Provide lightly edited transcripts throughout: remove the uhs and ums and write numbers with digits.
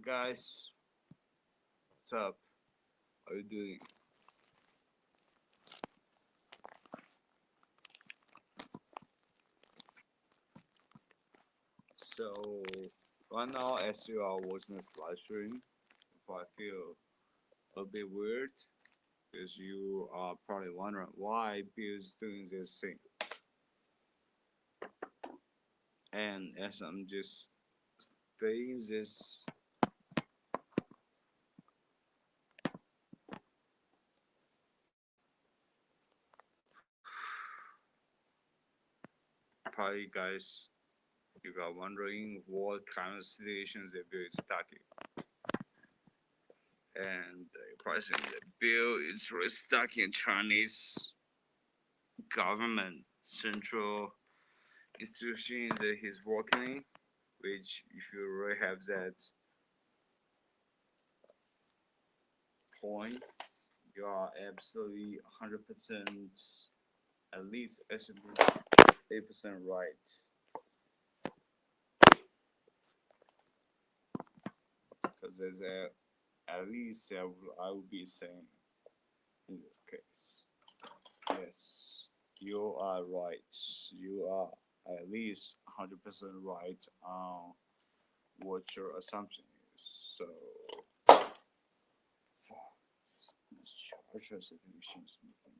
guys, what's up? How you doing? So right now, as you are watching this live stream, if I feel a bit weird, because you are probably wondering why Bill's doing this thing, and as I'm just saying this. Probably guys, you are wondering what kind of situations the bill is stuck in. And probably the bill is really stuck in Chinese government central institutions that he's working in, which if you really have that point, you are absolutely 100%, at least 8% right. Because there's at least I would be saying in this case, yes, you are right. You are at least 100% right on what your assumption is. So, charger solutions making me.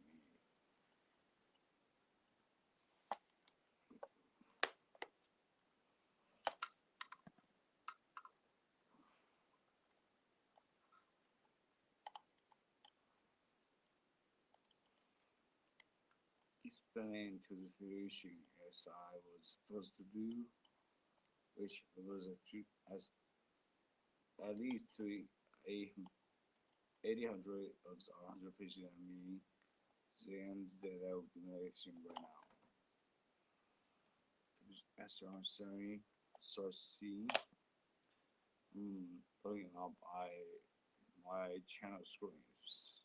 Explain to the solution as I was supposed to do, which was as at least to a 800 of the 100% me, then that I will be making right now. As I'm saying, source C, putting up my channel screens.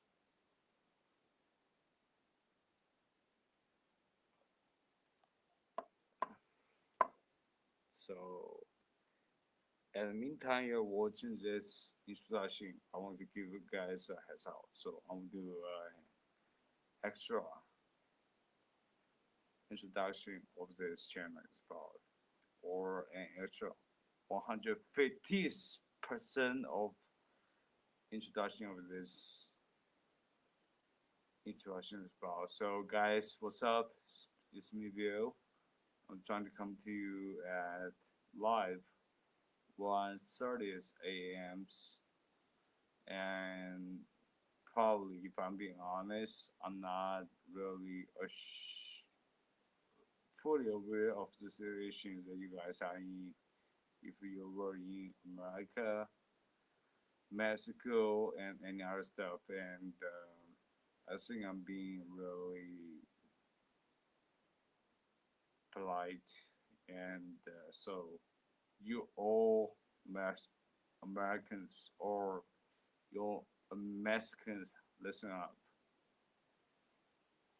So, in the meantime, you're watching this introduction. I want to give you guys a heads up. So, I'm gonna do an extra introduction of this channel is about, or an extra 150% of introduction of this introduction is about. So, guys, what's up? It's me, Bill. I'm trying to come to you at live 1:30 a.m. and probably, if I'm being honest, I'm not really fully aware of the situations that you guys are in. If you were in America, Mexico, and any other stuff, and I think I'm being really polite, and so you all Americans or your Mexicans, listen up.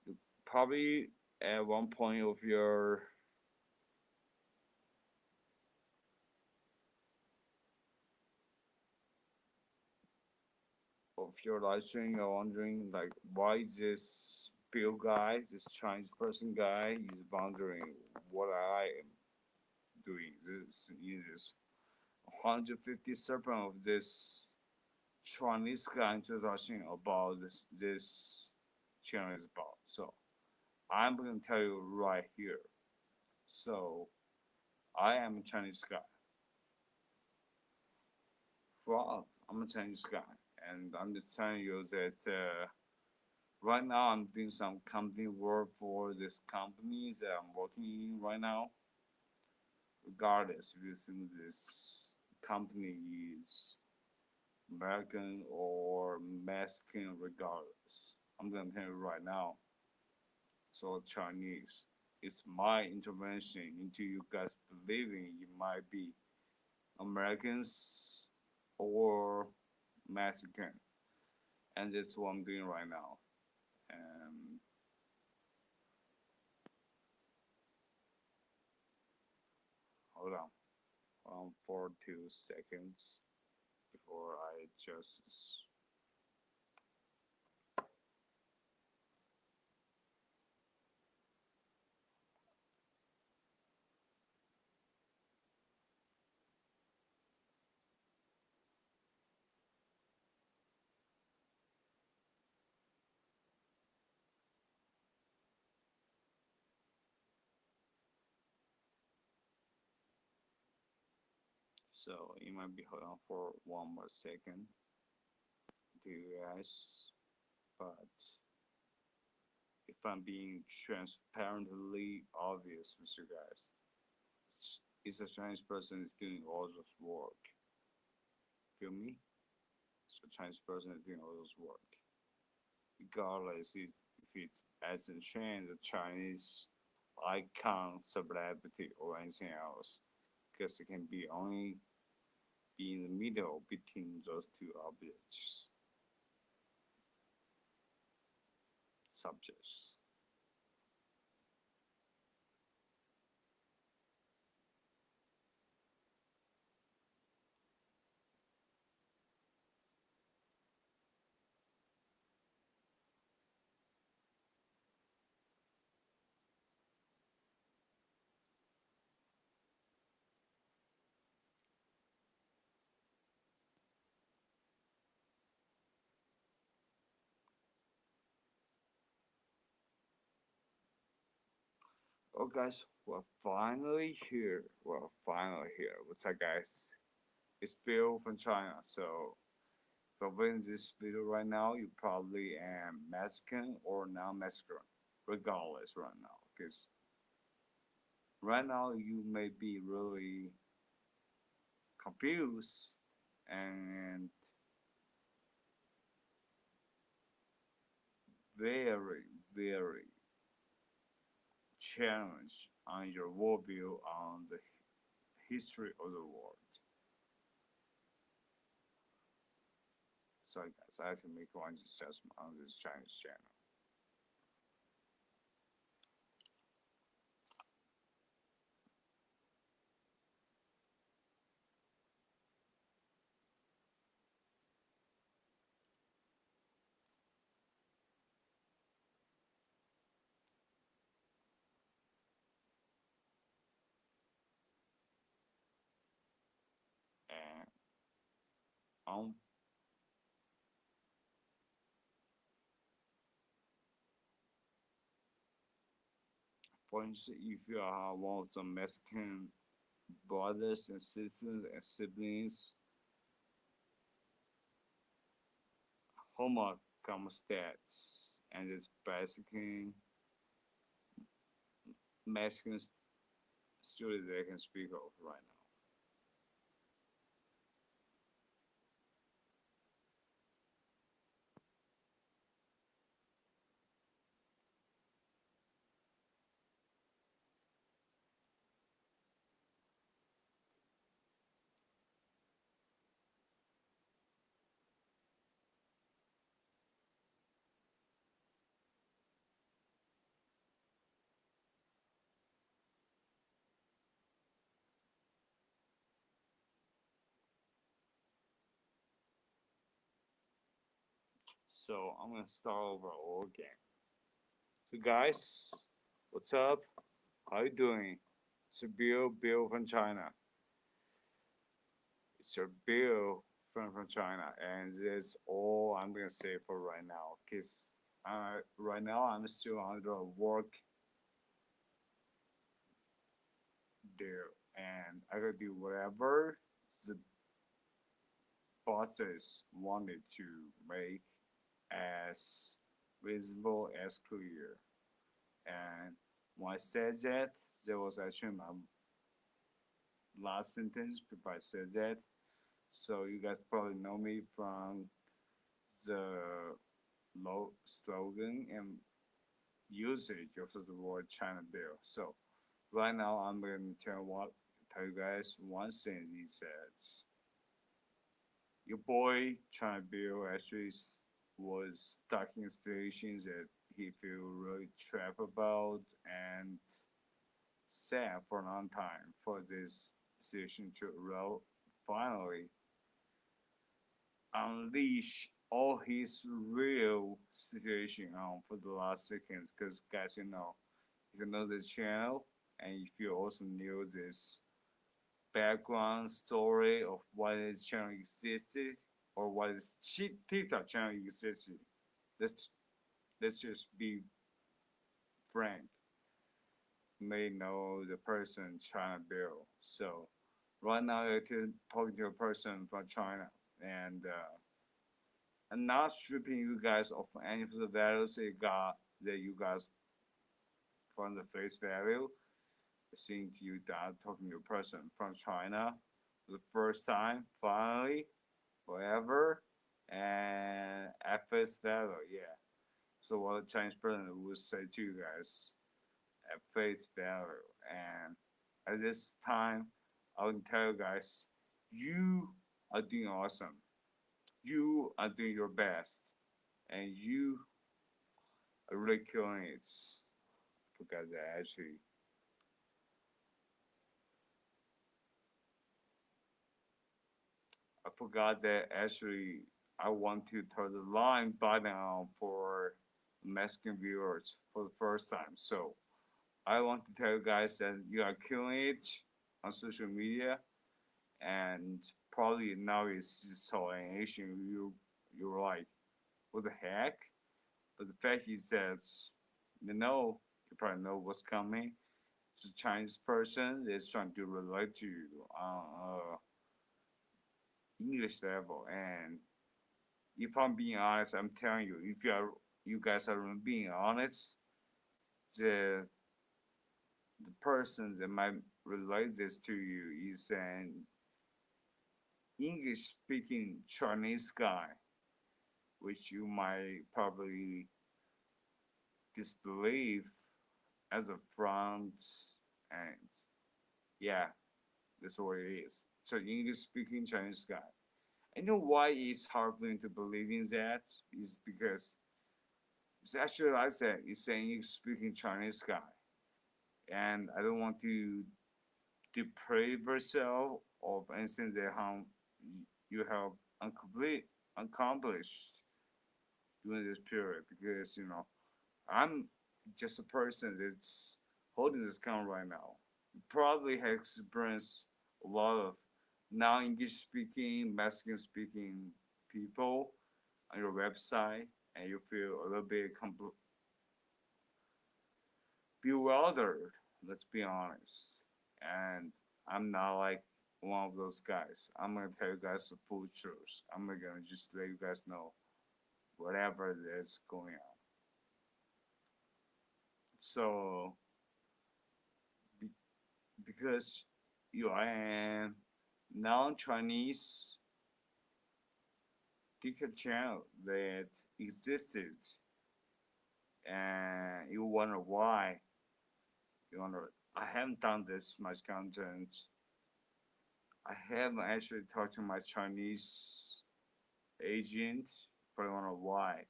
You probably at one point of your live stream, you're wondering like why this Bill guy, this Chinese person guy, is wondering what I am doing. This is 157 of this Chinese guy introduction about this channel is about. So I'm gonna tell you right here. So I am a Chinese guy. Well, I'm a Chinese guy, and I'm just telling you that right now I'm doing some company work for this company that I'm working in right now. Regardless if you think this company is American or Mexican, regardless, I'm gonna tell you right now. So Chinese, it's my intervention into you guys believing you might be Americans or Mexican, and that's what I'm doing right now. And hold on for 2 seconds. before I adjust this. So you might be hold on for one more second to you guys, but if I'm being transparently obvious with you guys, it's a Chinese person is doing all this work. Feel me? So Chinese person is doing all this work, regardless if it's as a trend, the Chinese icon, celebrity, or anything else, because it can be only be in the middle between those two objects, subjects. Oh guys, we're finally here. We're finally here. What's up guys? It's Bill from China. So if you're watching this video right now, you probably am Mexican or non-Mexican, regardless right now. Because right now you may be really confused and very, very challenged on your worldview on the history of the world. Sorry guys, I have to make one adjustment on this Chinese channel. And on for instance, if you are one of the Mexican brothers and sisters and siblings, homework comes stats and it's basically Mexican students that I can speak of right now. So I'm gonna start over all again. So guys, what's up? How you doing? It's your Bill from China. It's your Bill from China, and that's all I'm gonna say for right now. Cause right now I'm still under work there, and I gotta do whatever the bosses wanted to make as visible as clear. And when I said that, there was actually my last sentence before I said that. So you guys probably know me from the low slogan and usage of the word China Bill. So right now I'm going to tell you guys one thing he says. Your boy China Bill actually was stuck in situations that he feel really trapped about and sad for a long time for this situation to finally unleash all his real situation for the last seconds. Because guys, if you know the channel and if you also knew this background story of why this channel existed or why this TikTok channel existed, let's let's just be frank. You may know the person China Bill. So right now you're talking to a person from China, and I'm not stripping you guys of any of the values that you guys from the face value. I think you are talking to a person from China for the first time, finally, forever, and at face value, yeah. So what a Chinese person would say to you guys at face value, and at this time, I will tell you guys, you are doing awesome. You are doing your best, and you are really killing it. Because I forgot that actually I want to turn the line button on for Mexican viewers for the first time. So I want to tell you guys that you are killing it on social media, and probably now you see so Asian, you're like, what the heck? But the fact is that you probably know what's coming. It's a Chinese person that's trying to relate to you on English level. And if I'm being honest, I'm telling you, if you guys are being honest, the the person that might relate this to you is an English speaking Chinese guy, which you might probably disbelieve as a front end. Yeah, that's what it is. So English speaking Chinese guy. I know why it's hard for me to believe in that is because it's actually like I said, it's an English speaking Chinese guy. And I don't want to deprive yourself of anything that you have accomplished during this period, because I'm just a person that's holding this camera right now. You probably have experienced a lot of non-English speaking, Mexican speaking people on your website, and you feel a little bit bewildered. Let's be honest. And I'm not like one of those guys. I'm gonna tell you guys the full truth. I'm gonna just let you guys know whatever that's going on. So be, because you are a non-Chinese TikTok channel that existed, and you wonder why. You wonder, I haven't done this much content. I haven't actually talked to my Chinese agent, but I wonder why.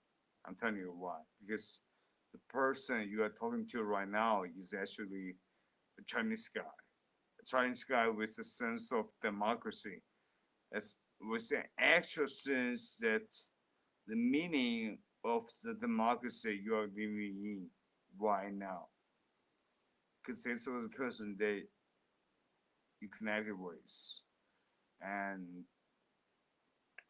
I'm telling you why. Because the person you are talking to right now is actually a Chinese guy. A Chinese guy with a sense of democracy. As with an actual sense that the meaning of the democracy you are living in right now. Because this was the person that you connected with. And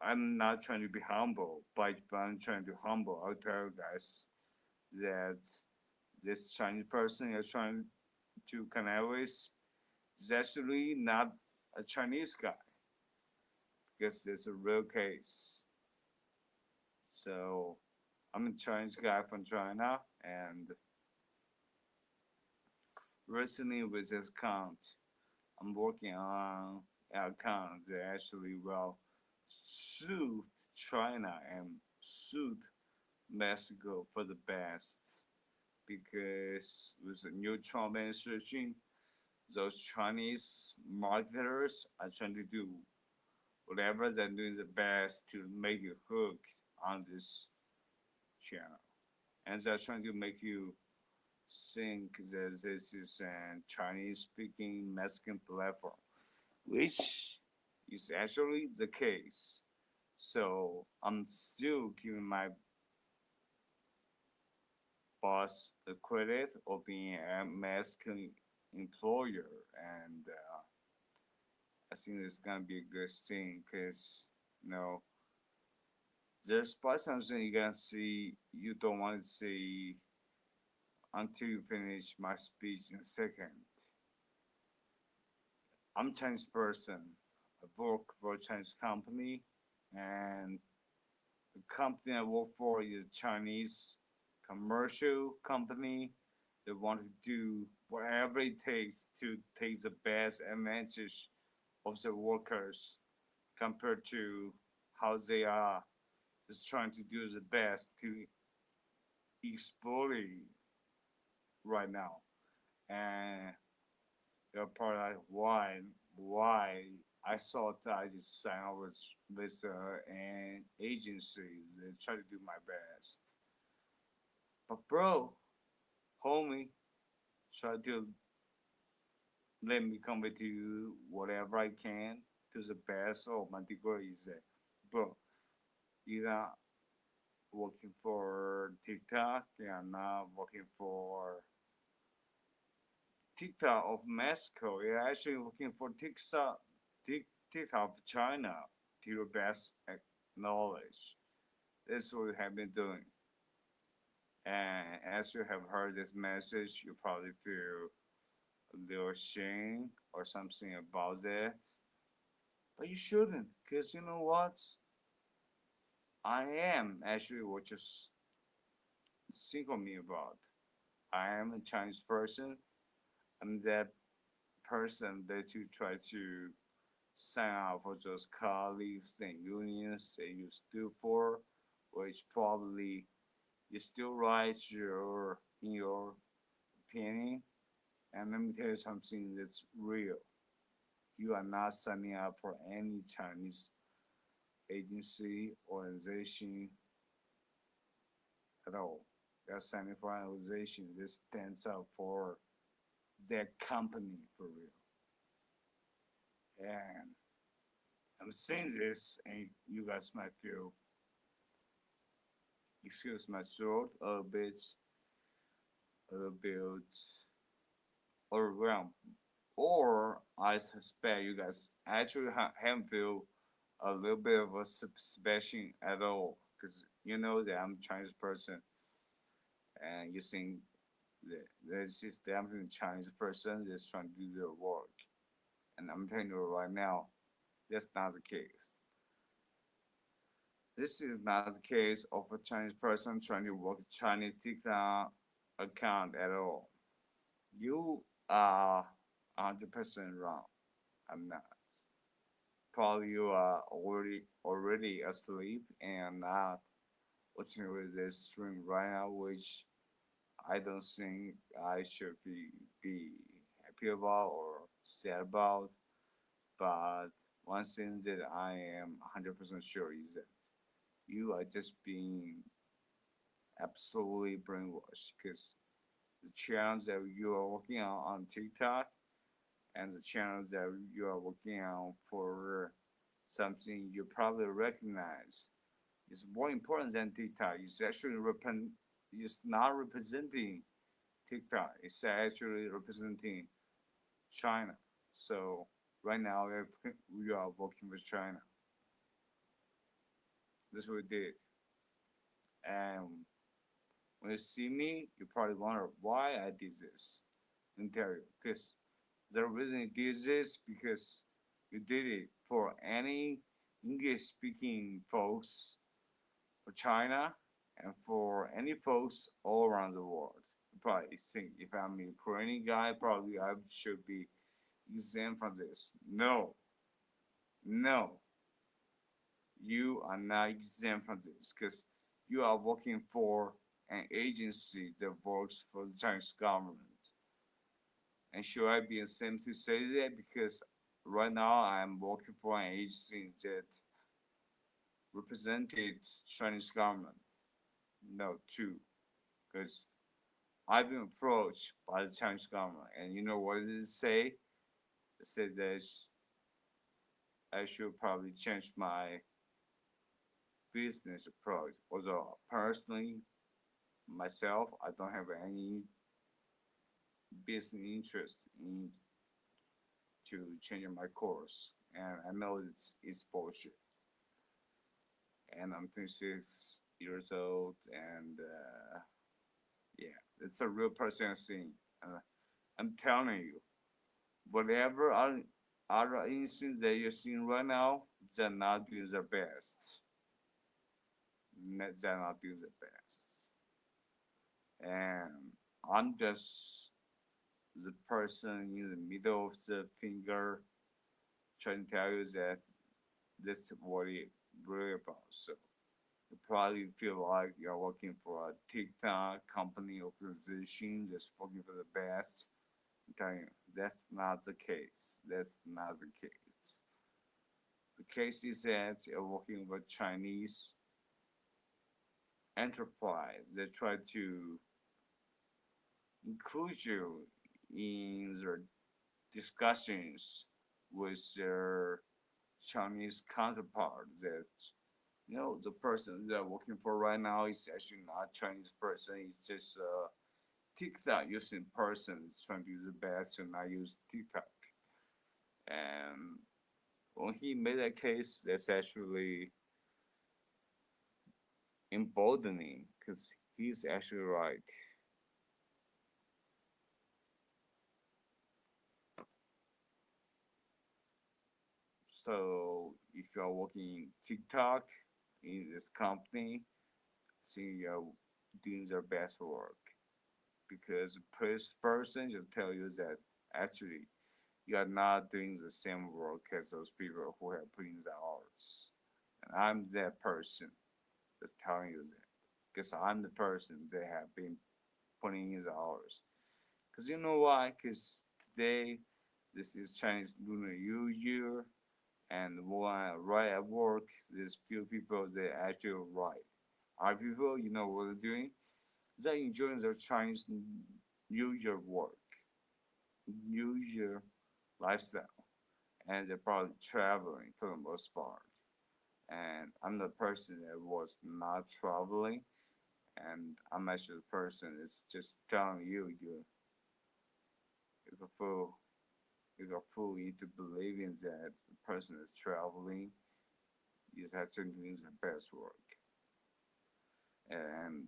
I'm not trying to be humble, but if I'm trying to humble, I'll tell you guys that this Chinese person you're trying to connect with is actually not a Chinese guy, because there's a real case. So I'm a Chinese guy from China, and recently with this account, I'm working on an account that actually will suit China and suit Mexico for the best, because with the new Trump administration, those Chinese marketers are trying to do whatever they're doing the best to make you hook on this channel. And they're trying to make you think that this is a Chinese speaking Mexican platform, which is actually the case. So I'm still giving my boss the credit of being a masculine employer, and I think it's gonna be a good thing because you know there's probably something you're gonna see you don't want to see until you finish my speech in a second. I'm a Chinese person. I work for a Chinese company, and the company I work for is a Chinese commercial company. They want to do whatever it takes to take the best advantage of the workers compared to how they are just trying to do the best to exploit right now. And they're probably like, why? I thought I just signed up with an agency that try to do my best. But bro, homie, try to let me come with you whatever I can to the best of my degrees. Bro, you're not working for TikTok, you're not working for TikTok of Mexico, you're actually working for TikTok of China to your best knowledge. That's what we have been doing. And as you have heard this message, you probably feel a little shame or something about that. But you shouldn't, because you know what? I am actually what you think of me about. I am a Chinese person. I'm that person that you try to sign up for those colleagues and unions that you stood for, which probably is still right in your opinion. And let me tell you something that's real. You are not signing up for any Chinese agency, organization at all. You're signing for an organization that stands up for their company for real. And I'm saying this, and you guys might feel, excuse my throat, a little bit overwhelmed. Or I suspect you guys actually haven't feel a little bit of a suspicion at all, because you know that I'm a Chinese person, and you think that there's just definitely a Chinese person that's trying to do their work. And I'm telling you right now, that's not the case. This is not the case of a Chinese person trying to work a Chinese TikTok account at all. You are 100% wrong. I'm not. Probably you are already asleep and not watching with this stream right now, which I don't think I should be happy about or sad about. But one thing that I am 100% sure is that you are just being absolutely brainwashed because the channels that you are working on TikTok and the channels that you are working on for something you probably recognize is more important than TikTok. It's not representing TikTok. It's actually representing China. So right now we are working with China. That's what we did. And when you see me, you probably wonder why I did this. In Ontario, because the reason you did this because you did it for any English speaking folks for China and for any folks all around the world. You probably think if I'm a Ukrainian guy, probably I should be exempt from this. No, no, you are not exempt from this because you are working for an agency that works for the Chinese government. And should I be ashamed to say that? Because right now I'm working for an agency that represented Chinese government. No, too, because I've been approached by the Chinese government, and you know what does it say? It says that I should probably change my business approach. Although personally, myself, I don't have any business interest in to changing my course, and I know it's bullshit. And I'm 26 years old, and yeah, it's a real personal thing. I'm telling you, whatever other instances that you're seeing right now, they're not doing their best. They're not doing their best. And I'm just the person in the middle of the finger trying to tell you that this is what it really about. So you probably feel like you're working for a TikTok company organization, just working for the best. I'm telling you, that's not the case. That's not the case. The case is that you're working with Chinese enterprise. They try to include you in their discussions with their Chinese counterpart. That the person they're working for right now is actually not a Chinese person. It's just a TikTok using person. It's trying to do the best to not use TikTok. And when he made that case, that's actually emboldening because he's actually right. So if you are working TikTok in this company, I think you are doing their best work because the person just tell you that actually you are not doing the same work as those people who have put in the hours. And I'm that person that's telling you that because I'm the person that have been putting in the hours. Because you know why? Because today this is Chinese Lunar New Year, and when I write at work, there's few people that actually write. Our people, you know what they're doing? They're enjoying their Chinese New Year work, New Year lifestyle, and they're probably traveling for the most part. And I'm the person that was not traveling, and I'm actually the person that's just telling you're a fool. You're a fool into believing that the person is traveling is actually doing their best work. And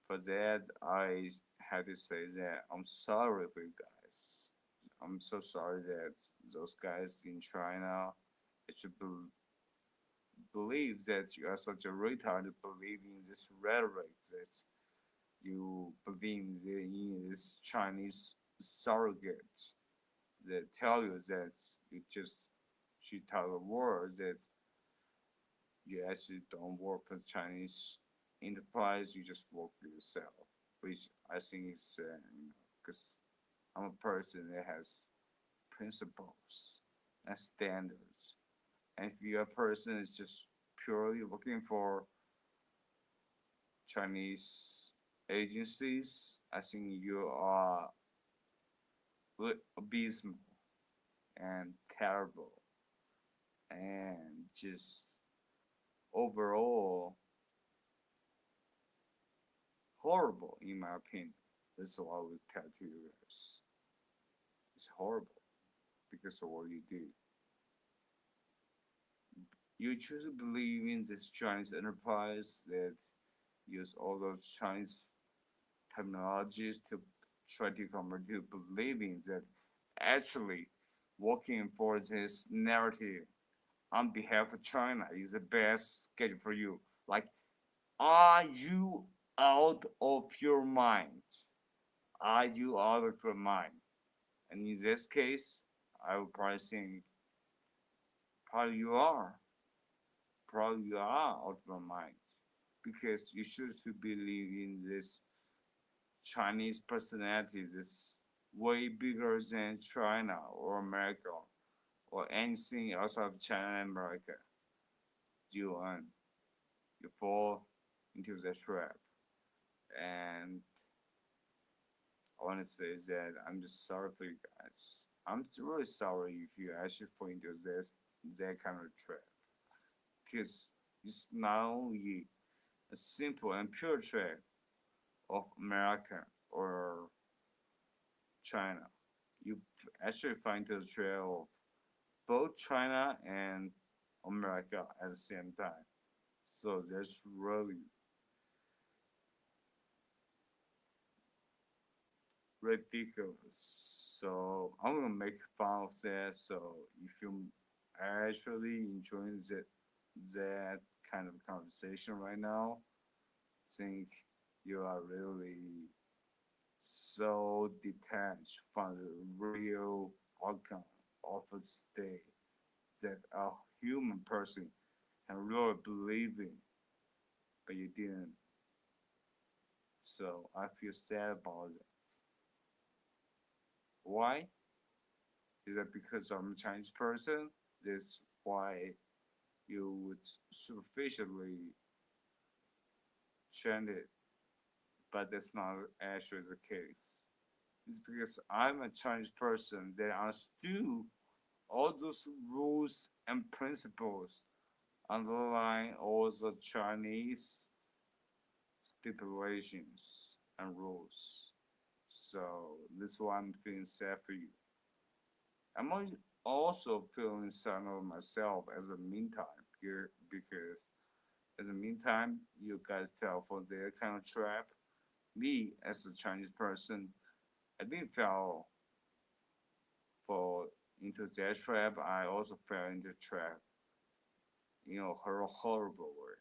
for that, I had to say that I'm sorry for you guys. I'm so sorry that those guys in China should believe that you are such a retard to believe in this rhetoric that you believe in this Chinese surrogate that tell you that you just should tell the world that you actually don't work for Chinese enterprise, you just work for yourself, which I think is, because I'm a person that has principles and standards. And if you're a person that's just purely working for Chinese agencies, I think you are abysmal and terrible and just overall horrible in my opinion. That's what I would tell to you guys. It's horrible because of what you do. You choose to believe in this Chinese enterprise that use all those Chinese terminologies to try to convert to believing that actually working for this narrative on behalf of China is the best schedule for you. Like, are you out of your mind? Are you out of your mind? And in this case, I would probably think probably you are. Probably you are out of your mind. Because you should believe in this Chinese personality that's way bigger than China or America or anything outside of China and America. You fall into the trap. And I want to say that I'm just sorry for you guys. I'm really sorry if you actually fall into that kind of trap. Because is not only a simple and pure trait of America or China. You actually find the trait of both China and America at the same time. So that's really ridiculous. So I'm gonna make fun of that. So if you actually enjoying that kind of conversation right now, think you are really so detached from the real outcome of a state that a human person can really believe in, but you didn't. So I feel sad about it. Why? Is that because I'm a Chinese person? That's why you would superficially chant it, but that's not actually the case. It's because I'm a Chinese person that understood all those rules and principles underlying all the Chinese stipulations and rules. So that's why I'm feeling sad for you. I'm also feeling sad of myself as a meantime here because as a meantime you guys fell for their kind of trap. Me as a Chinese person, I didn't fall for into that trap. I also fell into the trap, horrible way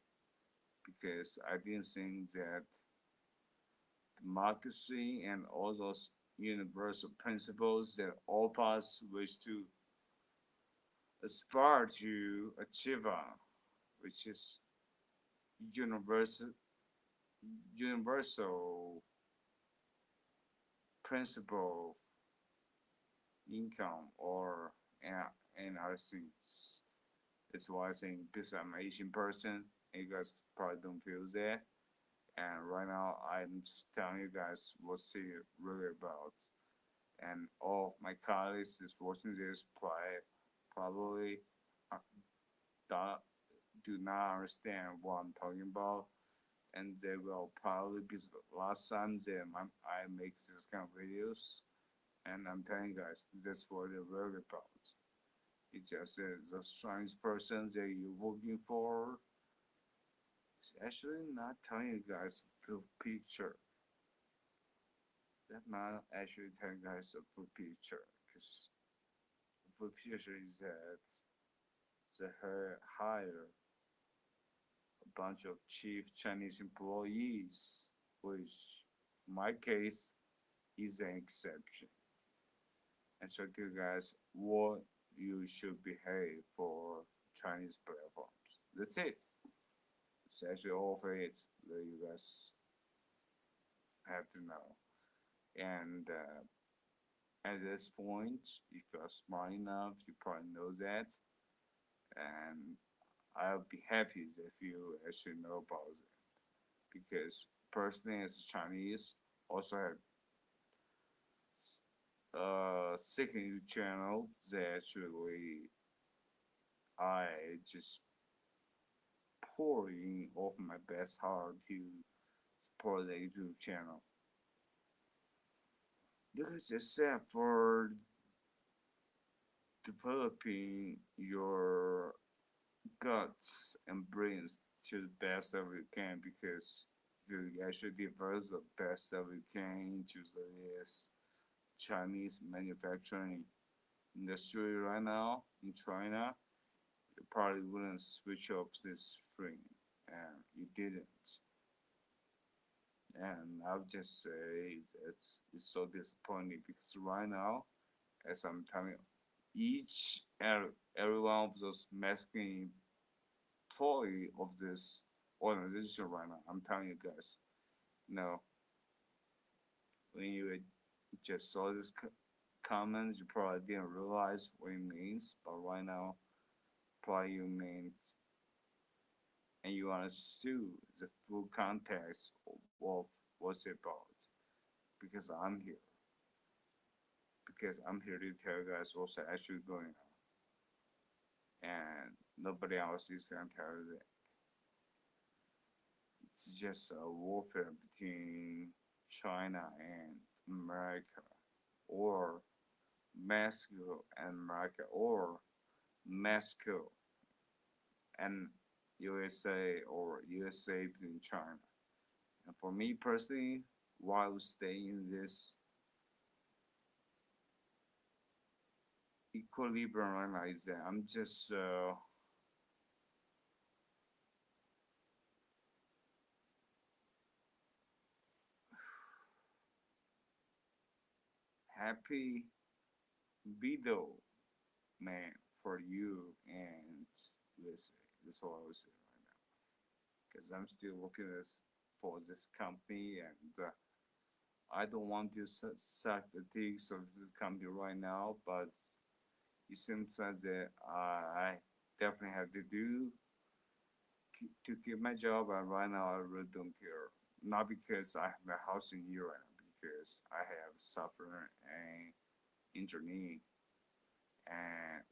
because I didn't think that democracy and all those universal principles that all of us wish to aspire to achieve on, which is universal universal principle income or and other things. That's why I think because I'm an Asian person, you guys probably don't feel that. And right now, I'm just telling you guys what's it really about. And all of my colleagues is watching this probably uh, do not understand what I'm talking about. And they will probably be the last time that I make this kind of videos. And I'm telling you guys, that's what they're really about. It's just the strongest person that you're working for is actually not telling you guys a full picture. That's not actually telling you guys a full picture, because the full picture is that they hire a bunch of chief Chinese employees, which in my case is an exception. And so tell you guys what you should behave for Chinese platforms. That's it. It's actually all of it that you guys have to know. And at this point, if you are smart enough, you probably know that. And I'll be happy if you actually know about it. Because personally, as a Chinese, also have second channel that actually I just pour in all my best heart to support the YouTube channel. Because except for developing your guts and brains to the best of you can, because you actually develop the best of you can into this Chinese manufacturing industry right now in China, you probably wouldn't switch off this string, and you didn't. And I'll just say that it's so disappointing because right now, as I'm telling you, every one of those masculine employee of this organization right now, I'm telling you guys, you know, when you just saw this comments, you probably didn't realize what it means, but right now, probably you mean and you understood the full context of what's it about. Because I'm here. Because I'm here to tell you guys what's actually going on. And nobody else is gonna tell you that. it's just a warfare between China and America, or Mexico and America, or Mexico and USA, or USA between China. And for me personally, while staying in this equilibrium right now, is that I'm just happy video man for you and USA. That's all I would say right now. Because I'm still working for this company, and I don't want to suck the things of this company right now, but it seems that I definitely have to do to keep my job, and right now I really don't care. Not because I have my house in Europe, because I have suffered an injury, and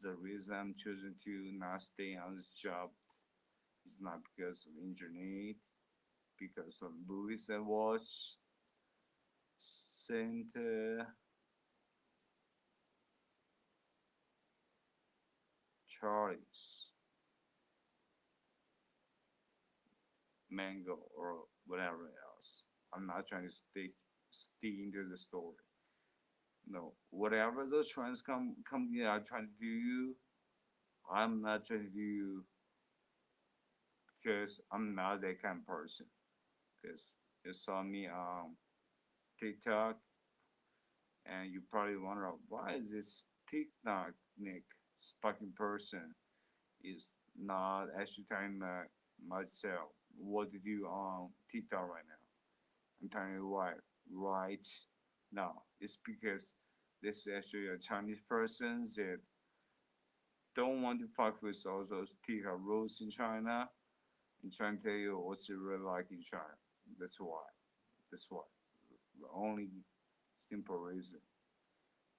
the reason I'm choosing to not stay on this job is not because of injury, because of movies I watch, Saint Charlie's Mango, or whatever else. I'm not trying to stick into the story. No, whatever those trends company are trying to do, I'm not trying to do, because I'm not that kind of person. Because you saw me on TikTok, and you probably wonder why is this TikTok Nick sparking person is not actually telling myself what to do on TikTok right now. I'm telling you why right now. It's because this is actually a Chinese person that don't want to fuck with all those TikTok rules in China, and trying to tell you what's it really like in China. That's why. That's why. The only simple reason.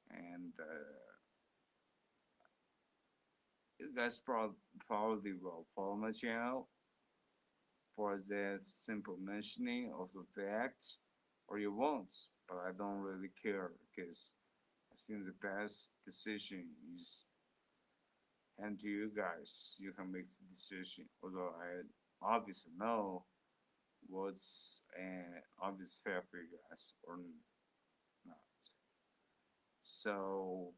And you guys probably will follow my channel for that simple mentioning of the fact, or you won't. But I don't really care, because I think the best decision is and to you guys. You can make the decision. Although I obviously know what's an obvious fair for you guys or not. So,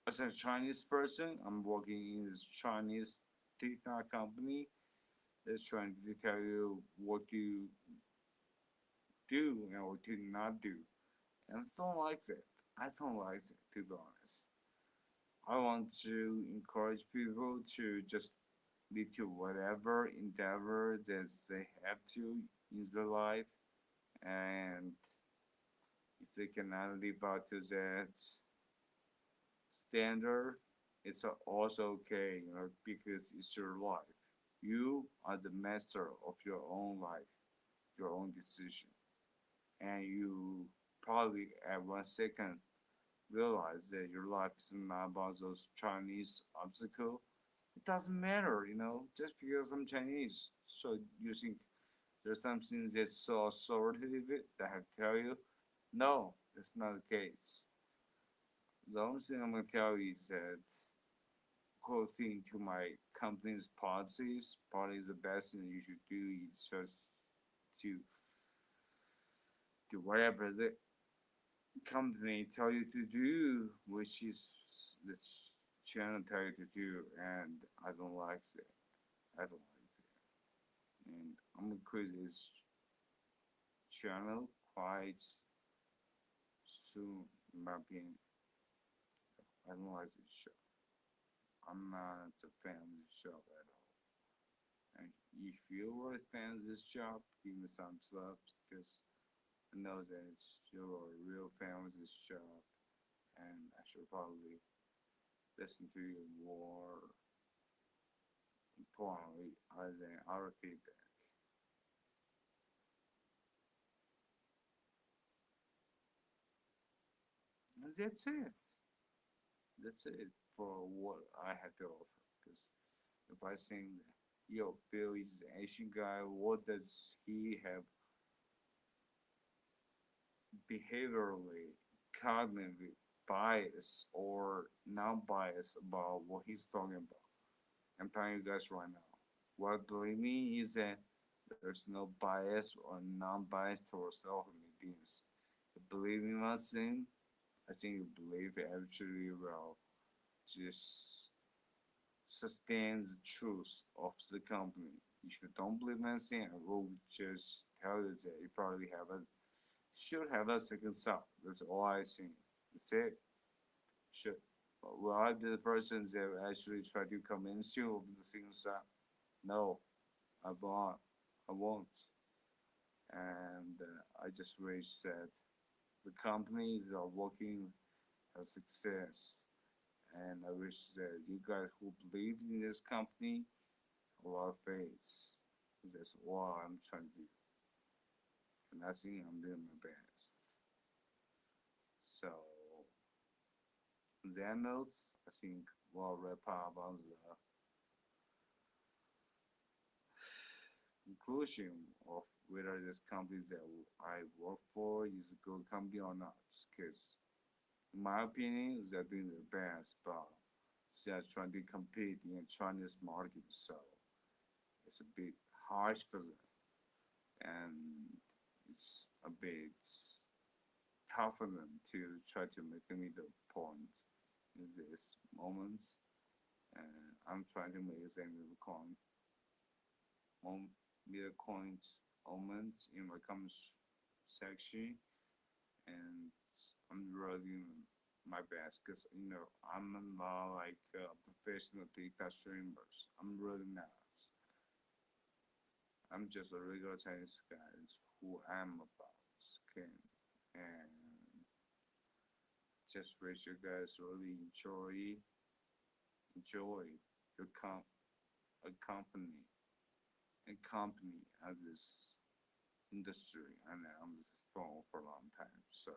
as a Chinese person, I'm working in this Chinese TikTok company that's trying to tell you what to do and what to not do. And I don't like that. I don't like that, to be honest. I want to encourage people to just lead to whatever endeavor that they have to in their life, and if they cannot live up to that standard, it's also okay, because it's your life. You are the master of your own life, your own decision, and you probably at 1 second realize that your life is not about those Chinese obstacles. It doesn't matter, just because I'm Chinese. So you think there's something that's so authoritative that I have to tell you? No, that's not the case. The only thing I'm gonna tell you is that according to my company's policies, probably the best thing you should do is just to do whatever the company tell you to do, which is the channel tell you to do, and I don't like that. I don't like that. And I'm gonna quit this channel quite soon, in my opinion. I don't like this show. I'm not a fan of this show at all. And if you are a fan of this show, give me some thumbs up, because I know that you're a real fan of this show, and I should probably listen to you more importantly other than our feedback. And that's it. That's it for what I had to offer. Because if I think yo, Bill is an Asian guy. What does he have behaviorally, cognitive bias or non-bias about what he's talking about? I'm telling you guys right now. What I believe me is that there's no bias or non-bias towards all human beings. You believe in one thing, I think you believe it actually will just sustain the truth of the company. If you don't believe in anything, I will just tell you that you probably should have a second thought. That's all I think. That's it. Should. But will I be the person that will actually try to convince you of the second thought? No, I won't. I won't. And I just wish that the companies that are working have success. And I wish that you guys who believe in this company have a lot of faith. That's all I'm trying to do. And I think I'm doing my best. So, on that note, I think we'll wrap up on the conclusion of whether this company that I work for is a good company or not. Because, in my opinion, they're doing their best, but they're trying to compete in the Chinese market, so it's a bit harsh for them. And it's a bit tough for them to try to make a middle point in this moment. And I'm trying to make the middle point moment in my comments section, and I'm really my best because I'm not like a professional TikTok streamers. I'm really not. I'm just a regular Chinese guy. It's who I'm about. Okay, and just wish you guys really enjoy your a company as this industry and on this phone for a long time. So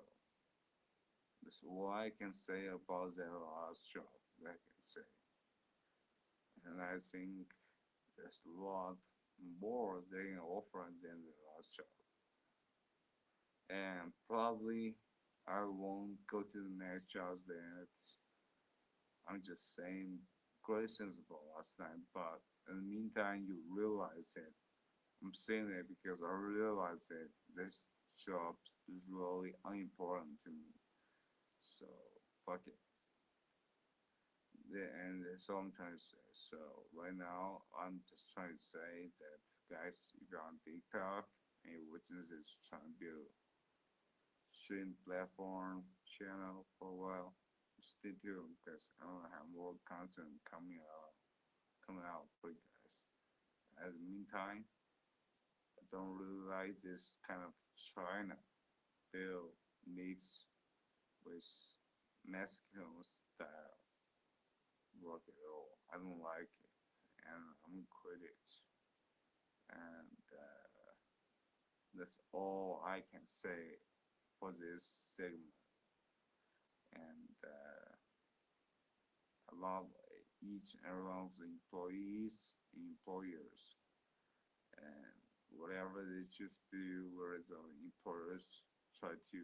that's all I can say about that last job. I can say, and I think there's a lot more they can offer than the last job. And probably I won't go to the next job that I'm just saying great things about last time, but in the meantime you realize that I'm saying that because I realize that this job is really unimportant to me. So fuck it. And that's all I'm trying to say. So right now I'm just trying to say that guys, if you're on TikTok and you're watching this trying to build stream platform channel for a while, stay tuned because I don't have more content coming out for you guys. As the meantime, I don't really like this kind of China bill mix with Mexican style work at all. I don't like it, and I'm gonna quit it. And that's all I can say for this segment. And I love each and every one of the employees, employers, and whatever they choose to do, whereas the employers try to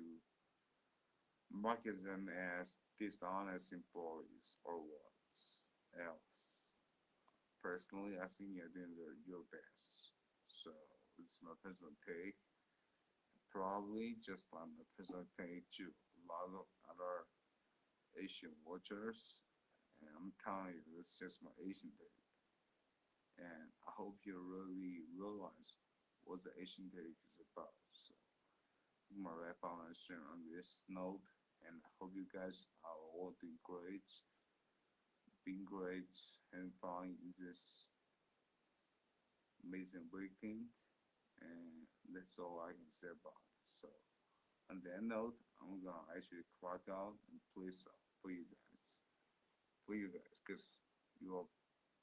market them as dishonest employees or what else. Personally, I think you're doing your best. So it's my personal take. Probably just like my personal take to a lot of other Asian watchers. And I'm telling you, it's just my Asian take. And I hope you really realize what the Asian take is about. So I'm gonna wrap up my stream on this note, and I hope you guys are all doing great, being great, having fun in this amazing weekend, and that's all I can say about it. So on that note, I'm gonna actually clock out and play some for you guys, because you are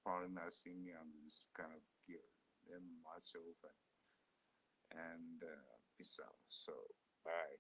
probably not seeing me on this kind of gear that much often. And peace out. So bye.